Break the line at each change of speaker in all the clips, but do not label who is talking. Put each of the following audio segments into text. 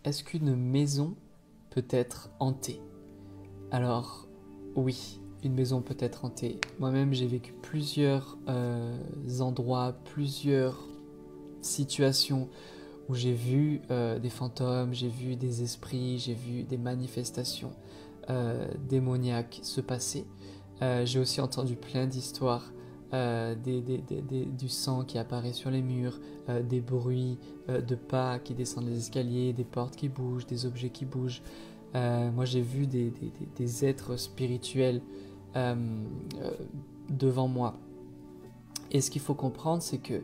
est-ce qu'une maison peut être hantée? Alors, oui, une maison peut être hantée. Moi-même, j'ai vécu plusieurs endroits, plusieurs situations où j'ai vu des fantômes, j'ai vu des esprits, j'ai vu des manifestations démoniaques se passer. J'ai aussi entendu plein d'histoires, du sang qui apparaît sur les murs, des bruits de pas qui descendent les escaliers, des portes qui bougent, des objets qui bougent. Moi, j'ai vu des êtres spirituels euh, euh, devant moi. Et ce qu'il faut comprendre, c'est que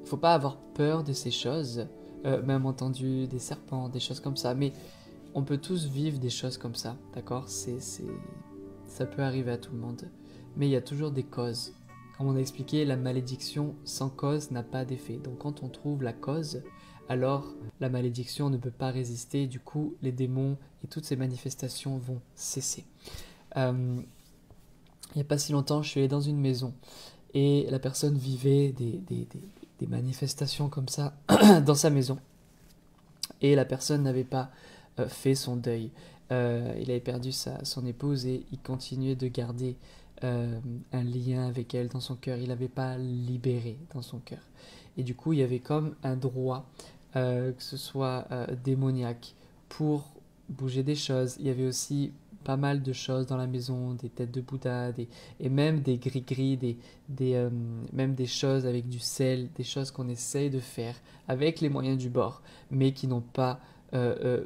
faut pas avoir peur de ces choses, même entendu des serpents, des choses comme ça. Mais on peut tous vivre des choses comme ça, d'accord? Ça peut arriver à tout le monde. Mais il y a toujours des causes. Comme on a expliqué, la malédiction sans cause n'a pas d'effet. Donc quand on trouve la cause, alors la malédiction ne peut pas résister. Du coup, les démons et toutes ces manifestations vont cesser. Il n'y a pas si longtemps, je suis allé dans une maison et la personne vivait des manifestations comme ça dans sa maison. Et la personne n'avait pas fait son deuil. Il avait perdu son épouse et il continuait de garder un lien avec elle dans son cœur. Il n'avait pas libéré dans son cœur. Et du coup, il y avait comme un droit, que ce soit démoniaque, pour bouger des choses. Il y avait aussi pas mal de choses dans la maison, des têtes de Bouddha, et même des gris-gris, même des choses avec du sel, des choses qu'on essaye de faire avec les moyens du bord, mais qui n'ont pas euh, euh,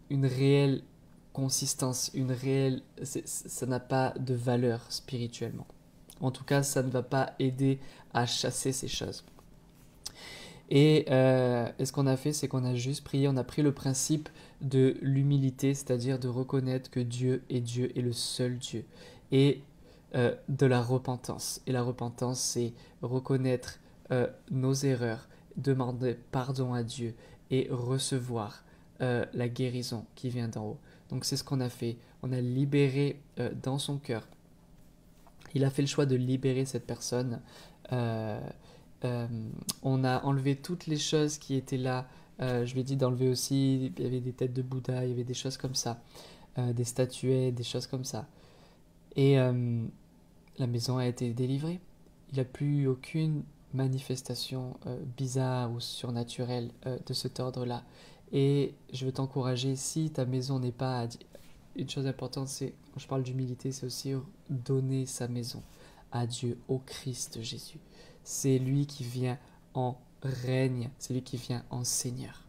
une réelle consistance, ça n'a pas de valeur spirituellement. En tout cas, ça ne va pas aider à chasser ces choses. Et ce qu'on a fait, c'est qu'on a juste prié, on a pris le principe de l'humilité, c'est-à-dire de reconnaître que Dieu est le seul Dieu. Et de la repentance. Et la repentance, c'est reconnaître nos erreurs, demander pardon à Dieu et recevoir la guérison qui vient d'en haut. Donc c'est ce qu'on a fait. On a libéré dans son cœur. Il a fait le choix de libérer cette personne. Euh, euh, on a enlevé toutes les choses qui étaient là. Je lui ai dit d'enlever aussi, il y avait des têtes de Bouddha, il y avait des choses comme ça, des statuettes, des choses comme ça. Et la maison a été délivrée. Il n'y a plus aucune manifestation bizarre ou surnaturelle de cet ordre-là. Et je veux t'encourager, si ta maison n'est pas... Une chose importante, c'est, quand je parle d'humilité, c'est aussi donner sa maison à Dieu, au Christ Jésus. C'est lui qui vient en règne, c'est lui qui vient en Seigneur.